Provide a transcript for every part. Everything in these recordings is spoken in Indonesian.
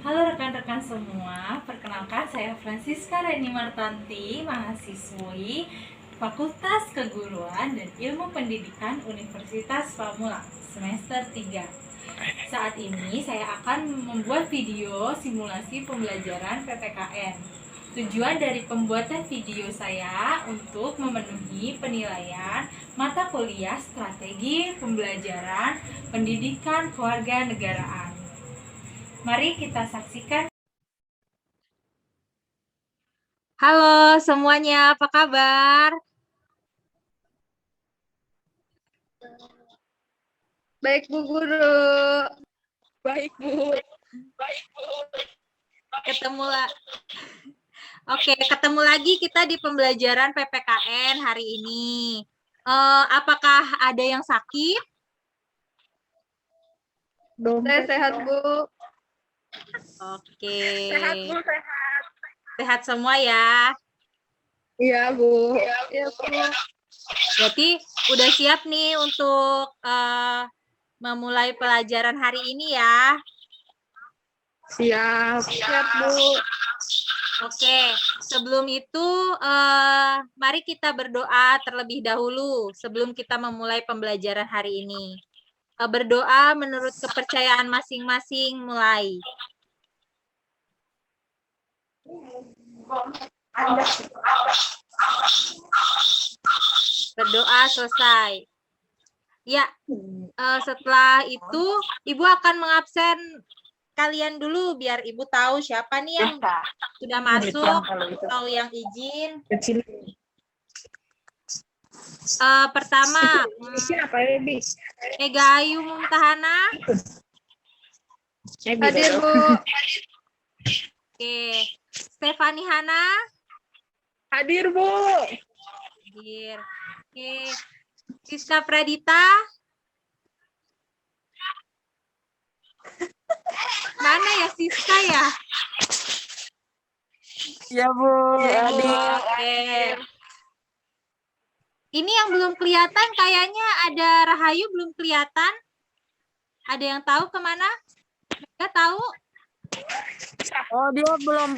Halo rekan-rekan semua, perkenalkan saya Francisca Reni Martanti, mahasiswi Fakultas Keguruan dan Ilmu Pendidikan Universitas Pamulang, semester 3. Saat ini saya akan membuat video simulasi pembelajaran PPKN. Tujuan dari pembuatan video saya untuk memenuhi penilaian mata kuliah strategi pembelajaran pendidikan kewarganegaraan. Mari kita saksikan. Halo semuanya, apa kabar? Baik Bu Guru. Baik Bu. Ketemu lagi kita di pembelajaran PPKN hari ini. Apakah ada yang sakit? Saya sehat Bu. Oke. Sehat Bu, sehat. Sehat semua ya. Iya Bu. Iya Bu. Berarti udah siap nih untuk memulai pelajaran hari ini ya. Siap. Siap Bu. Oke, sebelum itu mari kita berdoa terlebih dahulu sebelum kita memulai pembelajaran hari ini. Berdoa menurut kepercayaan masing-masing mulai. Berdoa selesai. Ya, setelah itu Ibu akan mengabsen kalian dulu biar Ibu tahu siapa nih yang sudah masuk atau yang izin. Pertama, Siapa ya, Bis? Ega Ayu Mumtahana. Hadir Bu. Oke, Stefani Hana. Hadir Bu. Hadir. Oke, Siska Pradita. Mana ya Siska ya? Ya Bu. Oke. Ini yang belum kelihatan kayaknya ada Rahayu belum kelihatan. Ada yang tahu kemana? Nggak tahu? Oh dia belum.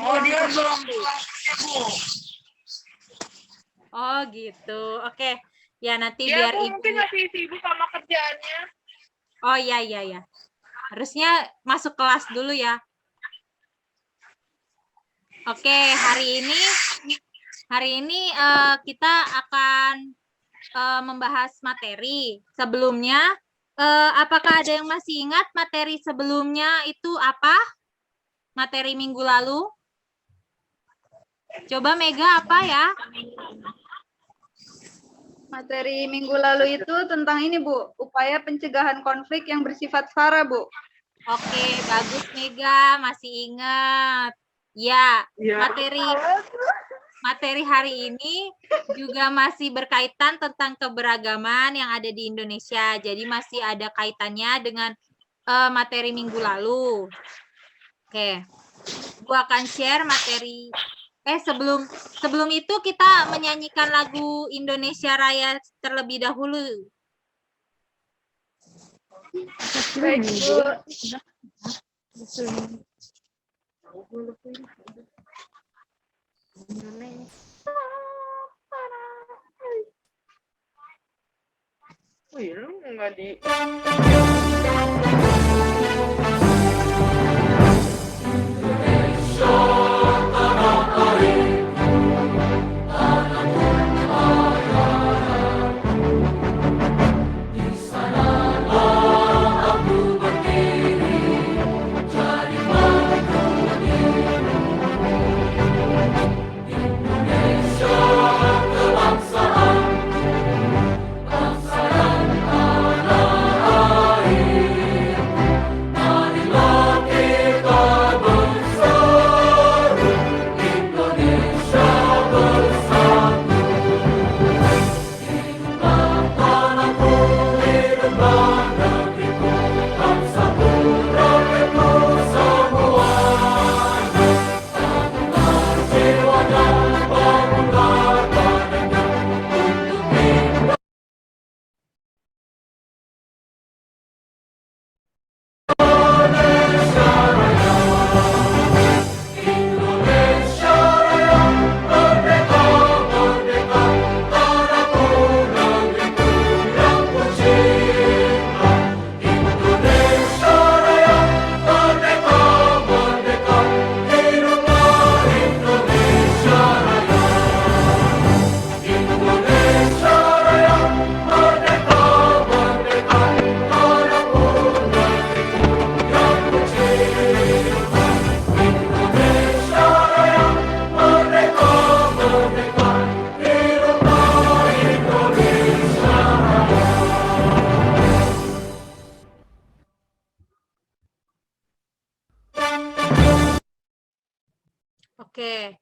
Oh gitu. Oke. Ya nanti Ya biar Bu, Ibu. mungkin masih sibuk sama kerjaannya. Oh iya. Harusnya masuk kelas dulu ya. Oke, hari ini kita akan membahas materi. Sebelumnya, apakah ada yang masih ingat materi sebelumnya itu apa? Materi minggu lalu? Coba Mega apa ya? Materi minggu lalu itu tentang ini Bu, upaya pencegahan konflik yang bersifat SARA Bu. Oke, bagus Mega, masih ingat. Ya, materi hari ini juga masih berkaitan tentang keberagaman yang ada di Indonesia. Jadi masih ada kaitannya dengan materi minggu lalu. Oke, gua akan share materi. Sebelum itu kita menyanyikan lagu Indonesia Raya terlebih dahulu. Baik Bu. Oh iya, lu nggak di. Bangsa dan tanah air, mari Oke.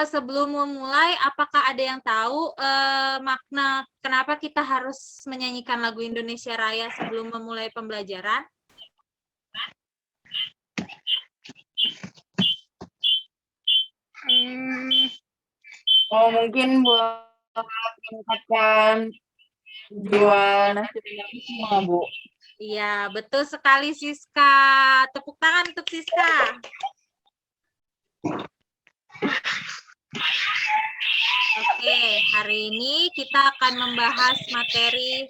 Sebelum memulai, apakah ada yang tahu makna kenapa kita harus menyanyikan lagu Indonesia Raya sebelum memulai pembelajaran? Oh, mungkin buat meningkatkan jiwa nasionalisme, Bu. Iya, betul sekali Siska. Tepuk tangan untuk Siska. Oke, hari ini kita akan membahas materi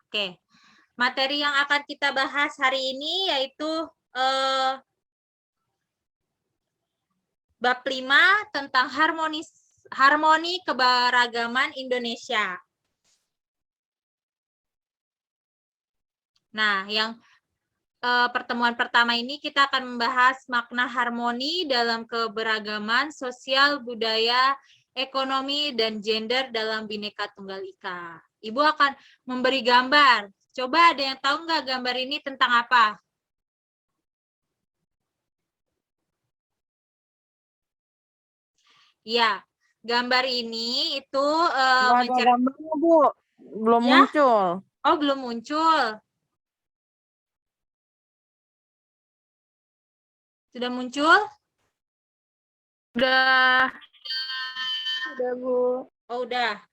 Oke. Materi yang akan kita bahas hari ini yaitu bab 5 tentang harmoni keberagaman Indonesia. Nah, yang pertemuan pertama ini kita akan membahas makna harmoni dalam keberagaman sosial, budaya, ekonomi, dan gender dalam Bhinneka Tunggal Ika. Ibu akan memberi gambar. Coba ada yang tahu nggak gambar ini tentang apa? Ya, gambar ini itu Nggak ada gambarnya, Bu. Belum Ya? muncul. Oh, belum muncul. Sudah muncul? Udah. Udah, Bu. Oh, udah.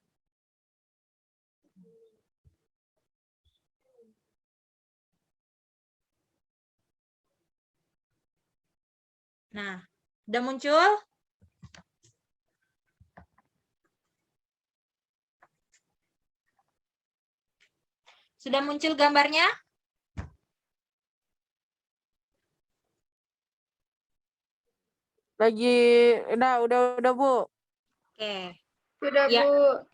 Nah, udah muncul? Sudah muncul gambarnya? Lagi, udah, Bu. Oke. Sudah, Ya. Bu.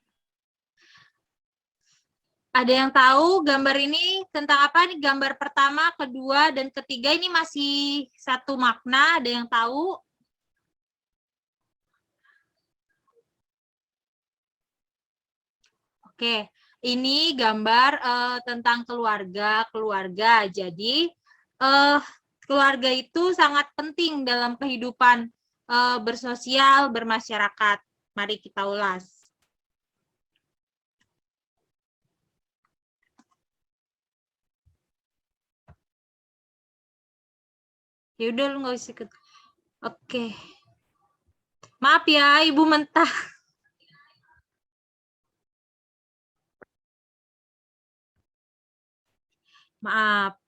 Ada yang tahu gambar ini tentang apa nih? Gambar pertama, kedua, dan ketiga ini masih satu makna. Ada yang tahu? Oke, ini gambar tentang keluarga. Jadi keluarga itu sangat penting dalam kehidupan bersosial, bermasyarakat. Mari kita ulas. Ya udah lu nggak usah ikut. Oke. Maaf ya, Ibu mentah. Maaf.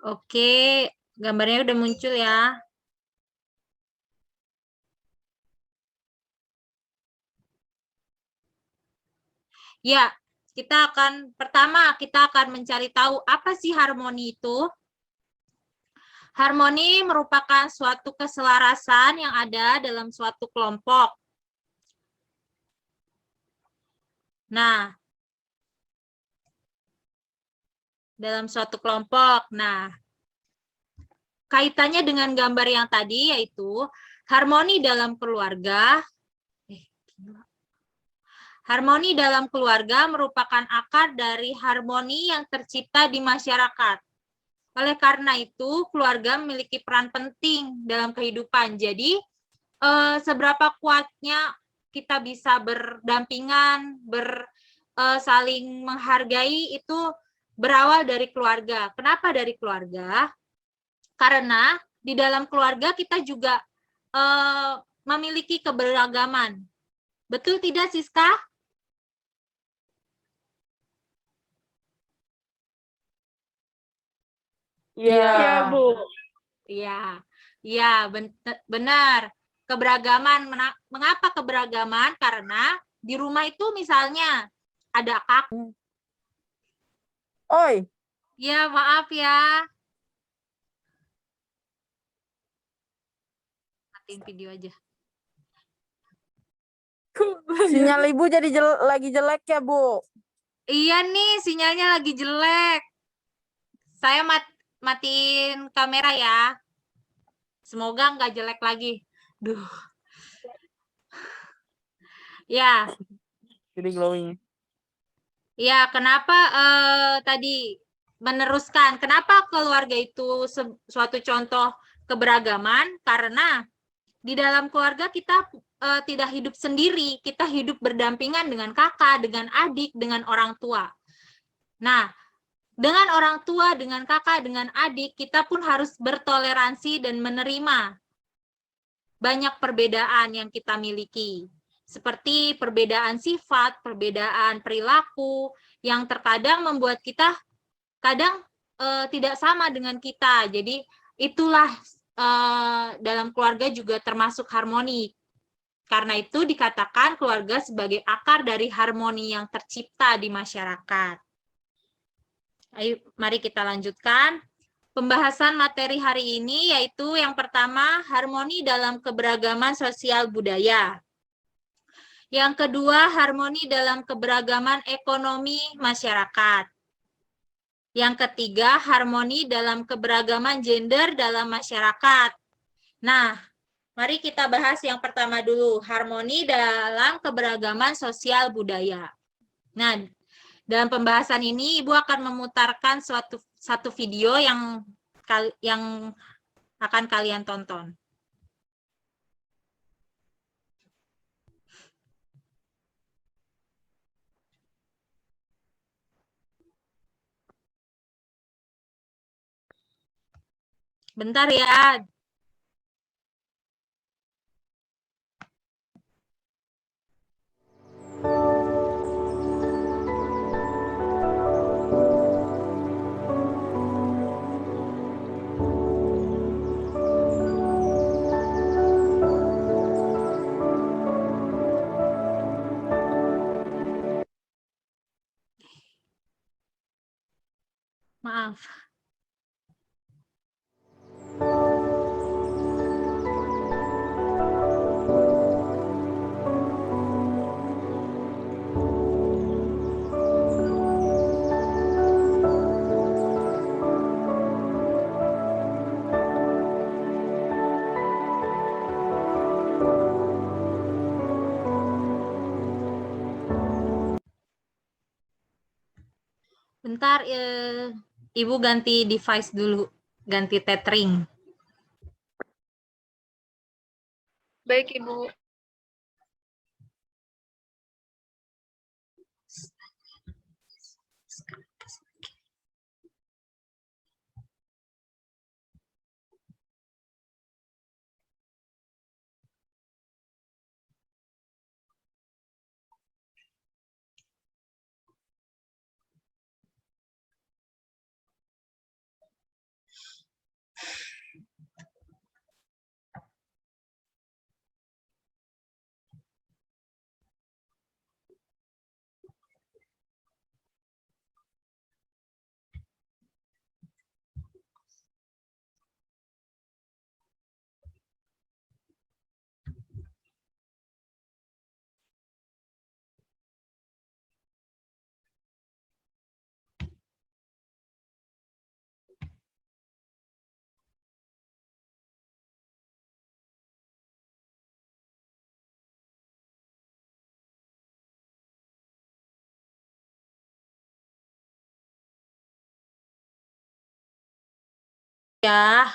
Oke, gambarnya udah muncul ya. Ya, pertama kita akan mencari tahu apa sih harmoni itu. Harmoni merupakan suatu keselarasan yang ada dalam suatu kelompok. Nah, dalam suatu kelompok. Nah, kaitannya dengan gambar yang tadi yaitu harmoni dalam keluarga. Harmoni dalam keluarga merupakan akar dari harmoni yang tercipta di masyarakat. Oleh karena itu, keluarga memiliki peran penting dalam kehidupan. Jadi, seberapa kuatnya kita bisa berdampingan, saling menghargai itu berawal dari keluarga. Kenapa dari keluarga? Karena di dalam keluarga kita juga memiliki keberagaman. Betul tidak, Siska? Iya, Bu. Iya, iya, benar. Keberagaman, mengapa keberagaman? Karena di rumah itu misalnya ada kakak. Oi. Ya, maaf ya. Matiin video aja. Sinyal Ibu jadi lagi jelek ya, Bu? Iya nih, sinyalnya lagi jelek. Saya matiin kamera ya. Semoga nggak jelek lagi. Duh. Ya, Jadi glowing. ya kenapa tadi meneruskan? Kenapa keluarga itu suatu contoh keberagaman? Karena di dalam keluarga kita tidak hidup sendiri, kita hidup berdampingan dengan kakak, dengan adik, dengan orang tua. Nah, dengan orang tua, dengan kakak, dengan adik, kita pun harus bertoleransi dan menerima banyak perbedaan yang kita miliki. Seperti perbedaan sifat, perbedaan perilaku, yang terkadang membuat kita kadang tidak sama dengan kita. Jadi itulah dalam keluarga juga termasuk harmoni. Karena itu dikatakan keluarga sebagai akar dari harmoni yang tercipta di masyarakat. Ayo, mari kita lanjutkan. Pembahasan materi hari ini yaitu yang pertama, harmoni dalam keberagaman sosial budaya. Yang kedua, harmoni dalam keberagaman ekonomi masyarakat. Yang ketiga, harmoni dalam keberagaman gender dalam masyarakat. Nah, mari kita bahas yang pertama dulu, harmoni dalam keberagaman sosial budaya. Nah, dalam pembahasan ini Ibu akan memutarkan satu video yang akan kalian tonton. Bentar ya. Maaf. Bentar, Ibu ganti device dulu, ganti tethering. Baik, Ibu. Ya.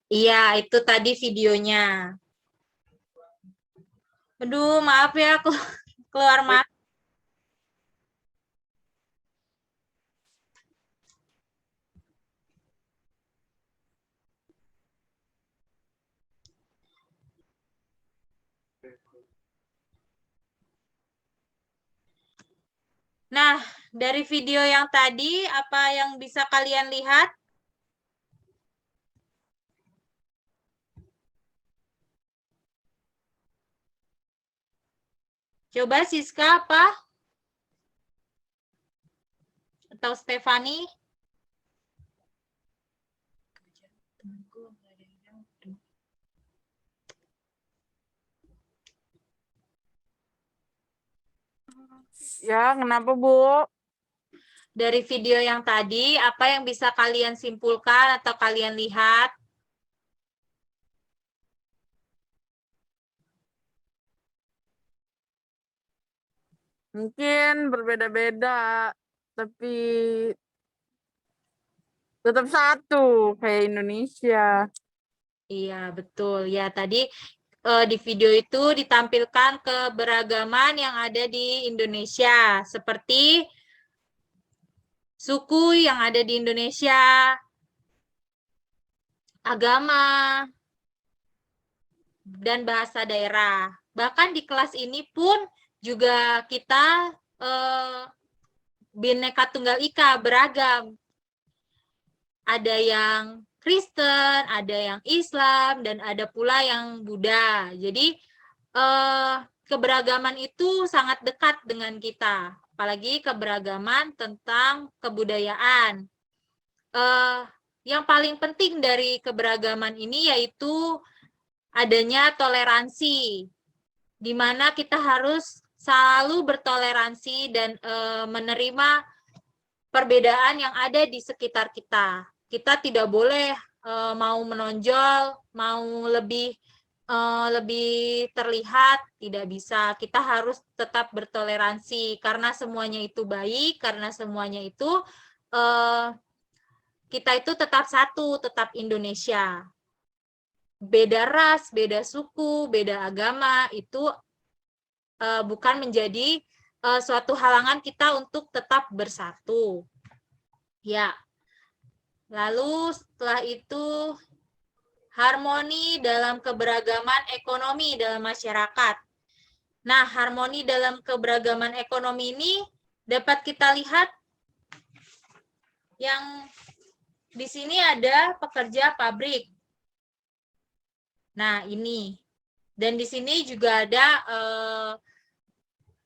Iya, itu tadi videonya. Aduh, maaf ya, aku keluar masuk. Nah, dari video yang tadi, apa yang bisa kalian lihat? Coba Siska apa? Atau Stefani? Ya, kenapa, Bu? Dari video yang tadi, apa yang bisa kalian simpulkan atau kalian lihat? Mungkin berbeda-beda, tapi tetap satu kayak Indonesia. Iya, betul. Ya, tadi di video itu ditampilkan keberagaman yang ada di Indonesia, seperti suku yang ada di Indonesia, agama, dan bahasa daerah. Bahkan di kelas ini pun juga kita Bhinneka Tunggal Ika, beragam. Ada yang Kristen, ada yang Islam, dan ada pula yang Buddha. Jadi keberagaman itu sangat dekat dengan kita, apalagi keberagaman tentang kebudayaan. Yang paling penting dari keberagaman ini yaitu adanya toleransi, di mana kita harus selalu bertoleransi dan menerima perbedaan yang ada di sekitar kita. Kita tidak boleh mau menonjol, mau lebih terlihat, tidak bisa. Kita harus tetap bertoleransi karena semuanya itu baik, karena semuanya itu kita itu tetap satu, tetap Indonesia. Beda ras, beda suku, beda agama itu bukan menjadi suatu halangan kita untuk tetap bersatu. Ya. Lalu setelah itu harmoni dalam keberagaman ekonomi dalam masyarakat. Nah, harmoni dalam keberagaman ekonomi ini dapat kita lihat yang di sini ada pekerja pabrik. Nah, ini. Dan di sini juga ada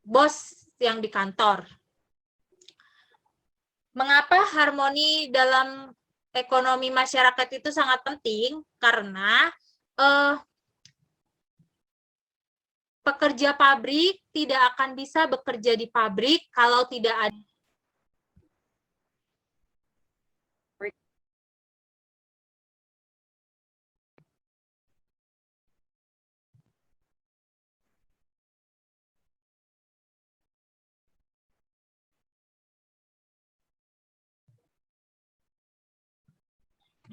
bos yang di kantor. Mengapa harmoni dalam ekonomi masyarakat itu sangat penting? Karena pekerja pabrik tidak akan bisa bekerja di pabrik kalau tidak ada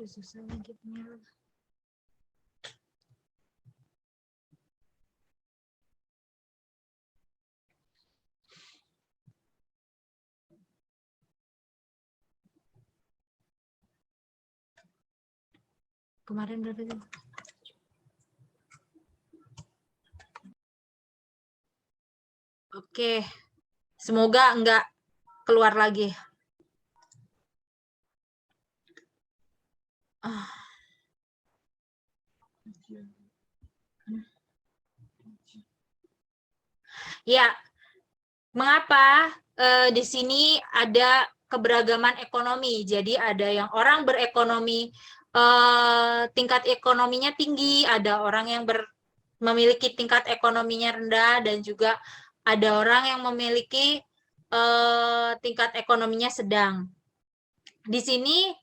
susah langitnya. Kemarin berapa jam? Oke, semoga enggak keluar lagi. Ya, mengapa di sini ada keberagaman ekonomi? Jadi ada yang orang berekonomi tingkat ekonominya tinggi, ada orang yang memiliki tingkat ekonominya rendah, dan juga ada orang yang memiliki tingkat ekonominya sedang. Di sini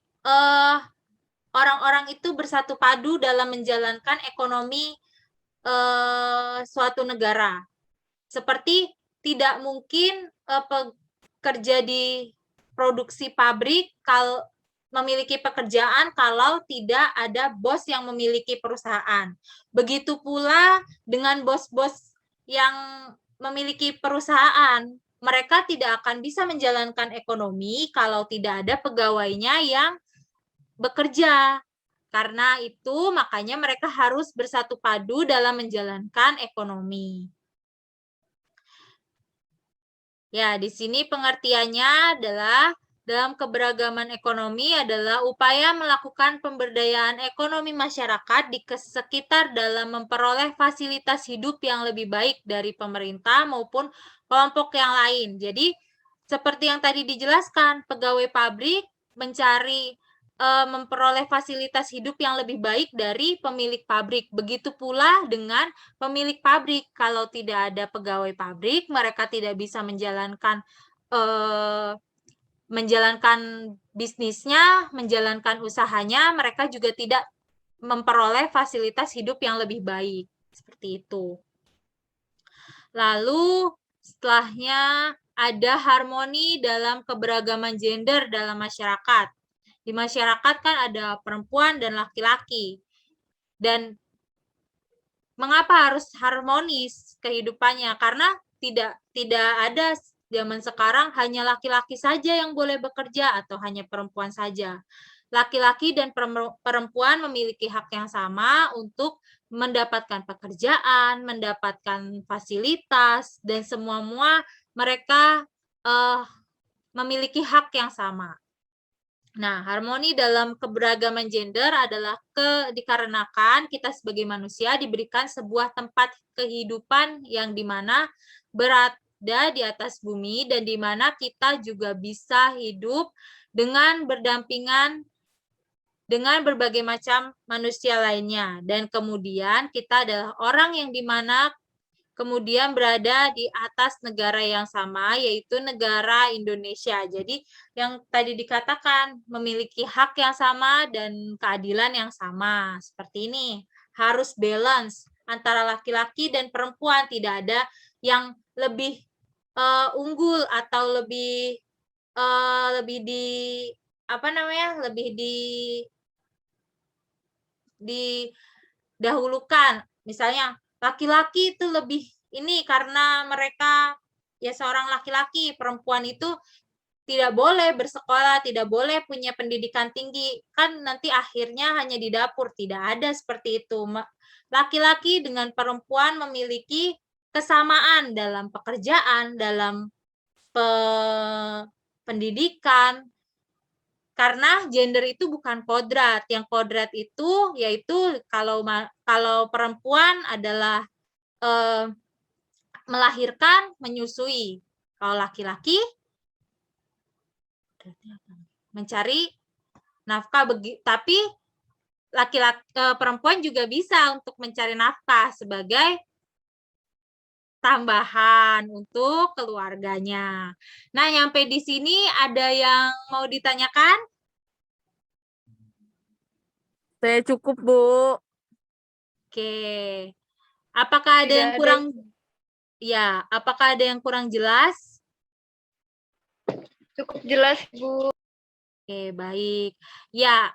orang-orang itu bersatu padu dalam menjalankan ekonomi suatu negara. Seperti tidak mungkin pekerja di produksi pabrik kalau memiliki pekerjaan kalau tidak ada bos yang memiliki perusahaan. Begitu pula dengan bos-bos yang memiliki perusahaan, mereka tidak akan bisa menjalankan ekonomi kalau tidak ada pegawainya yang bekerja. Karena itu, makanya mereka harus bersatu padu dalam menjalankan ekonomi. Ya, di sini pengertiannya adalah dalam keberagaman ekonomi adalah upaya melakukan pemberdayaan ekonomi masyarakat di sekitar dalam memperoleh fasilitas hidup yang lebih baik dari pemerintah maupun kelompok yang lain. Jadi, seperti yang tadi dijelaskan, pegawai pabrik mencari memperoleh fasilitas hidup yang lebih baik dari pemilik pabrik. Begitu pula dengan pemilik pabrik. Kalau tidak ada pegawai pabrik, mereka tidak bisa menjalankan bisnisnya, menjalankan usahanya, mereka juga tidak memperoleh fasilitas hidup yang lebih baik. Seperti itu. Lalu setelahnya ada harmoni dalam keberagaman gender dalam masyarakat. Di masyarakat kan ada perempuan dan laki-laki. Dan mengapa harus harmonis kehidupannya? Karena tidak ada zaman sekarang hanya laki-laki saja yang boleh bekerja atau hanya perempuan saja. Laki-laki dan perempuan memiliki hak yang sama untuk mendapatkan pekerjaan, mendapatkan fasilitas, dan semua mereka memiliki hak yang sama. Nah, harmoni dalam keberagaman gender adalah dikarenakan kita sebagai manusia diberikan sebuah tempat kehidupan yang dimana berada di atas bumi dan dimana kita juga bisa hidup dengan berdampingan dengan berbagai macam manusia lainnya. Dan kemudian kita adalah orang yang dimana kemudian berada di atas negara yang sama, yaitu negara Indonesia. Jadi yang tadi dikatakan memiliki hak yang sama dan keadilan yang sama. Seperti ini, harus balance antara laki-laki dan perempuan. Tidak ada yang lebih unggul atau lebih didahulukan. Misalnya laki-laki itu lebih ini karena mereka ya seorang laki-laki, perempuan itu tidak boleh bersekolah, tidak boleh punya pendidikan tinggi. Kan nanti akhirnya hanya di dapur, tidak ada seperti itu. Laki-laki dengan perempuan memiliki kesamaan dalam pekerjaan, dalam pendidikan, karena gender itu bukan kodrat. Yang kodrat itu yaitu kalau perempuan adalah melahirkan, menyusui. Kalau laki-laki mencari nafkah. Tapi perempuan juga bisa untuk mencari nafkah sebagai tambahan untuk keluarganya. Nah, nyampe di sini ada yang mau ditanyakan? Saya cukup, Bu. Oke. Apakah ada yang kurang? Ya, apakah ada yang kurang jelas? Cukup jelas, Bu. Oke, baik. Ya,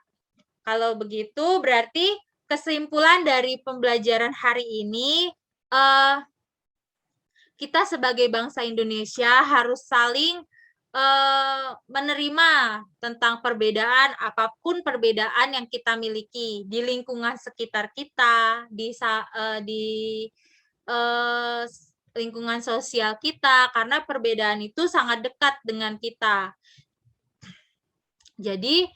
kalau begitu berarti kesimpulan dari pembelajaran hari ini, kita sebagai bangsa Indonesia harus saling menerima tentang perbedaan, apapun perbedaan yang kita miliki di lingkungan sekitar kita, di lingkungan sosial kita, karena perbedaan itu sangat dekat dengan kita. Jadi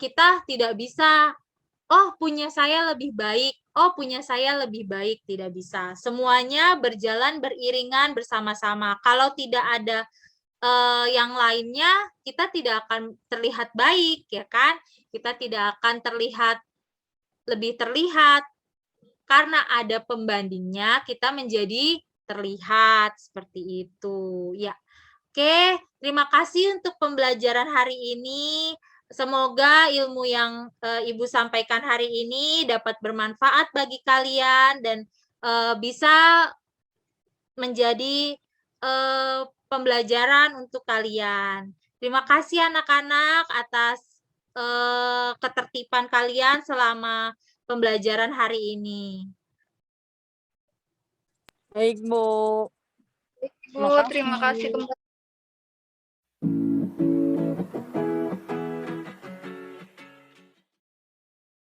kita tidak bisa, oh punya saya lebih baik, oh punya saya lebih baik, tidak bisa. Semuanya berjalan beriringan bersama-sama. Kalau tidak ada yang lainnya, kita tidak akan terlihat baik, ya kan? Kita tidak akan lebih terlihat. Karena ada pembandingnya, kita menjadi terlihat seperti itu. Ya, oke. Terima kasih untuk pembelajaran hari ini. Semoga ilmu yang Ibu sampaikan hari ini dapat bermanfaat bagi kalian dan bisa menjadi pembelajaran untuk kalian. Terima kasih anak-anak atas ketertiban kalian selama pembelajaran hari ini. Baik, Bu. Bu, terima kasih kembali.